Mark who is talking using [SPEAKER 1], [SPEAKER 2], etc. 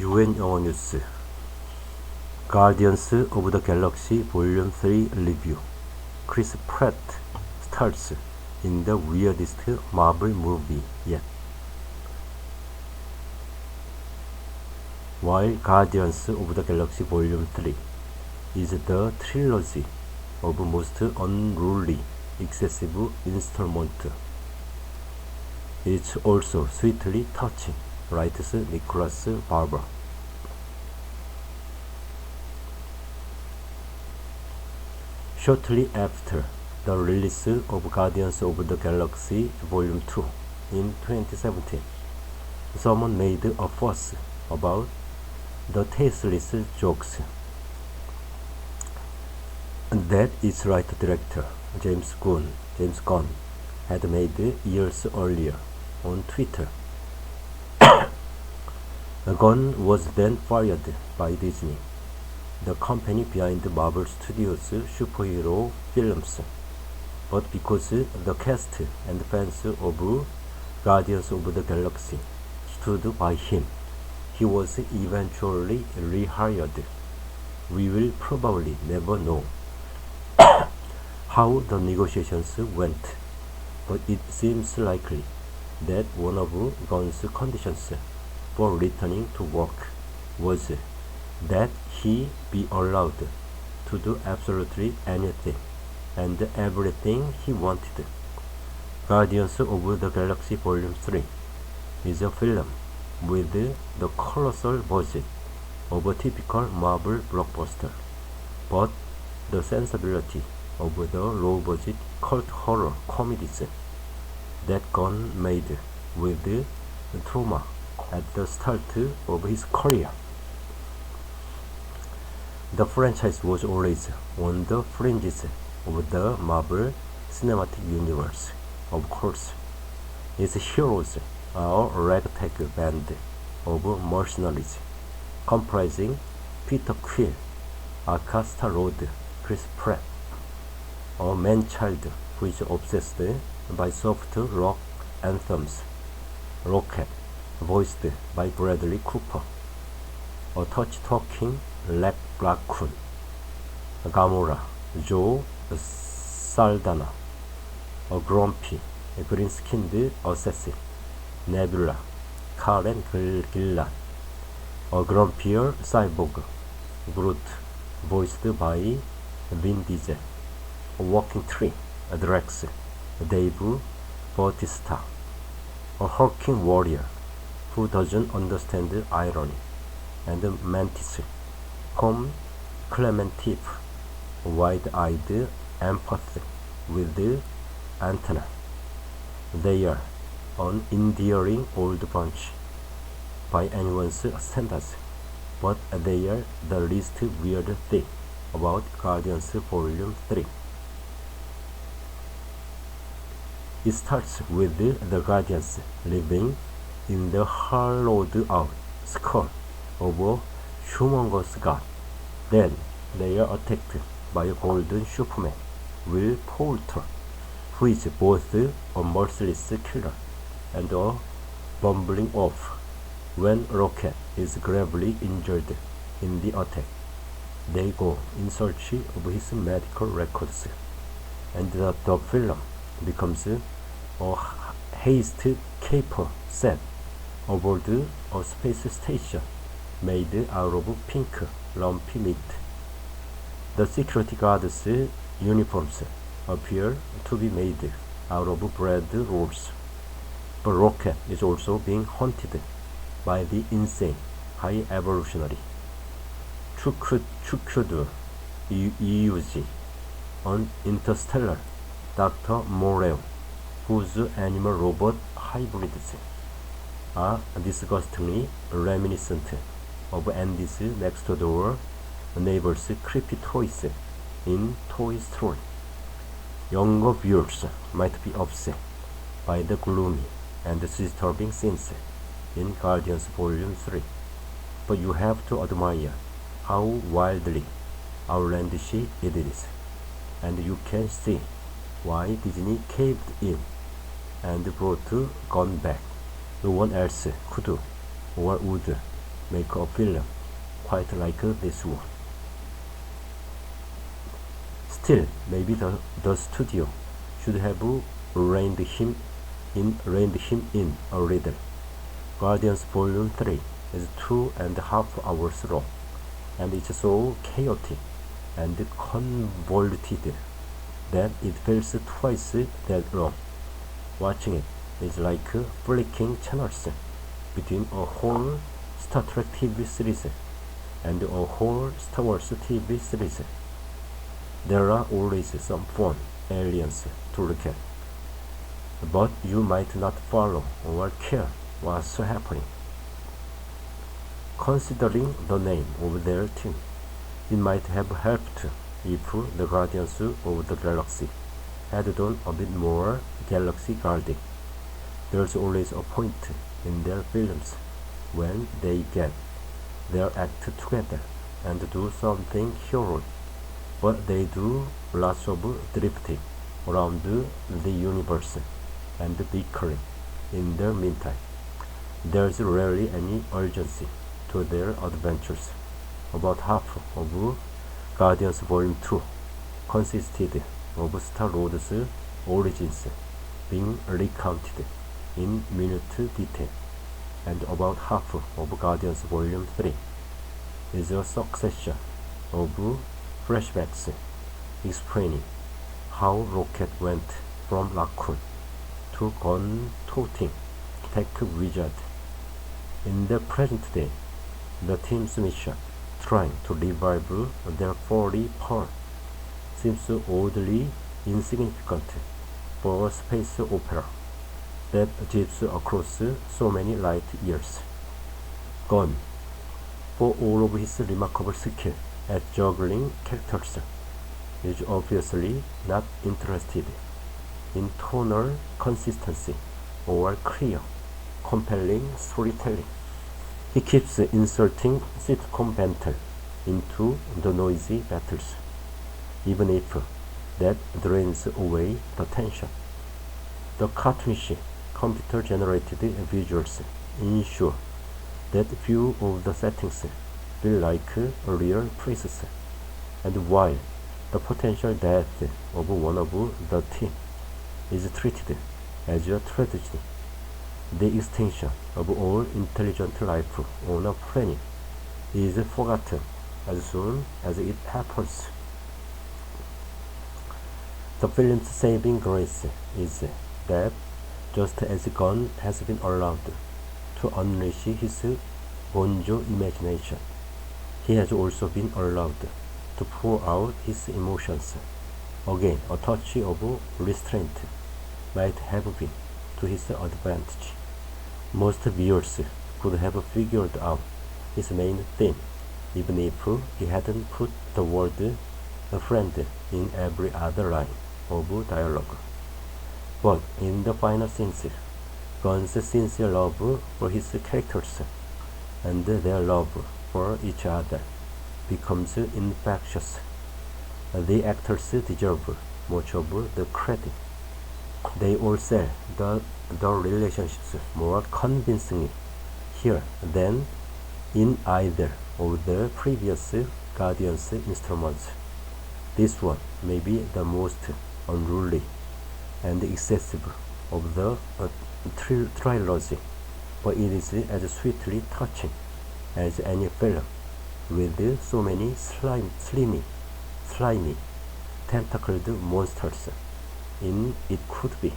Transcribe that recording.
[SPEAKER 1] UN 영어뉴스 Guardians of the Galaxy Volume 3 Review. Chris Pratt stars in the weirdest Marvel movie yet. While Guardians of the Galaxy Volume 3 is the trilogy of most unruly, excessive installment, it's also sweetly touching, writes Nicholas Barber. Shortly after the release of Guardians of the Galaxy Volume 2 in 2017, someone made a fuss about the tasteless jokes that its writer-director James Gunn had made years earlier on Twitter. Gunn was then fired by Disney, the company behind Marvel Studios' superhero films, but because the cast and fans of Guardians of the Galaxy stood by him, he was eventually rehired. We will probably never know how the negotiations went, but it seems likely that one of Gunn's conditions for returning to work was that he be allowed to do absolutely anything and everything he wanted. Guardians of the Galaxy Volume 3 is a film with the colossal budget of a typical Marvel blockbuster, but the sensibility of the low-budget cult horror comedies that Gunn made with trauma at the start of his career. The franchise was always on the fringes of the Marvel Cinematic Universe. Of course, its heroes are a ragtag band of mercenaries comprising Peter Quill, aka Star-Lord Chris Pratt, a man-child who is obsessed by soft rock anthems, Rocket, voiced by Bradley Cooper, a touch-talking Black Raccoon, Gamora, Joe Saldana, a grumpy, green-skinned assassin, Nebula, Karen Gillan, a grumpier cyborg, Groot, voiced by Vin Diesel, a walking tree, Drax, Dave Bautista, a hulking warrior who doesn't understand irony, and Mantis, Clementif, wide-eyed empathy with Antenna. They are an endearing old bunch by anyone's standards, but they are the least weird thing about Guardians Volume 3. It starts with the Guardians living in the hollowed-out skull of a humongous god. Then they are attacked by a golden Superman, Will Poulter, who is both a merciless killer and a bumbling oaf. When Rocket is gravely injured in the attack, they go in search of his medical records, and the film becomes a haste caper set aboard a space station made out of pink lumpy meat. The security guards' uniforms appear to be made out of bread rolls, but Rocket is also being hunted by the insane high evolutionary Chukwudu Iuji, an interstellar Dr. Moreo, whose animal robot hybrids are disgustingly reminiscent of Andy's next-door neighbor's creepy toys in Toy Story. Younger viewers might be upset by the gloomy and disturbing scenes in Guardians Volume 3, but you have to admire how wildly outlandish it is, and you can see why Disney caved in and brought Gunn back. No one else could or would make a film quite like this one. Still, maybe the studio should have reined him in a little. Guardians Volume 3 is 2.5 hours long, and it's so chaotic and convoluted that it feels twice that long. Watching it is like flicking channels between a whole Star Trek TV series and a whole Star Wars TV series. There are always some fun aliens to look at, but you might not follow or care what's happening. Considering the name of their team, it might have helped if the Guardians of the Galaxy had done a bit more galaxy guarding. There's always a point in their films when they get their act together and do something heroic, but they do lots of drifting around the universe and bickering in the meantime. There's rarely any urgency to their adventures. About half of Guardians Volume 2 consisted of Star-Lord's origins being recounted in minute detail, and about half of Guardians Volume 3 is a succession of flashbacks explaining how Rocket went from Raccoon to gun-toting tech wizard. In the present day, the team's mission, trying to revive their 40 power, seems oddly insignificant for a space opera that zips across so many light years. Gunn, for all of his remarkable skill at juggling characters, is obviously not interested in tonal consistency or clear, compelling storytelling. He keeps inserting sitcom banter into the noisy battles, even if that drains away the tension. The cartoonish, computer-generated visuals ensure that few of the settings feel like real places, and while the potential death of one of the team is treated as a tragedy, the extinction of all intelligent life on a planet is forgotten as soon as it happens. The film's saving grace is that just as Gunn has been allowed to unleash his gonzo imagination, he has also been allowed to pour out his emotions. Again, a touch of restraint might have been to his advantage. Most viewers could have figured out his main theme, even if he hadn't put the word "a friend" in every other line of dialogue. But in the final scenes, Gunn's sincere love for his characters and their love for each other becomes infectious. The actors deserve much of the credit. They all sell the relationships more convincingly here than in either of the previous Guardians installments. This one may be the most unruly and excessive of the trilogy, but it is as sweetly touching as any film with so many slimy, tentacled monsters in it could be.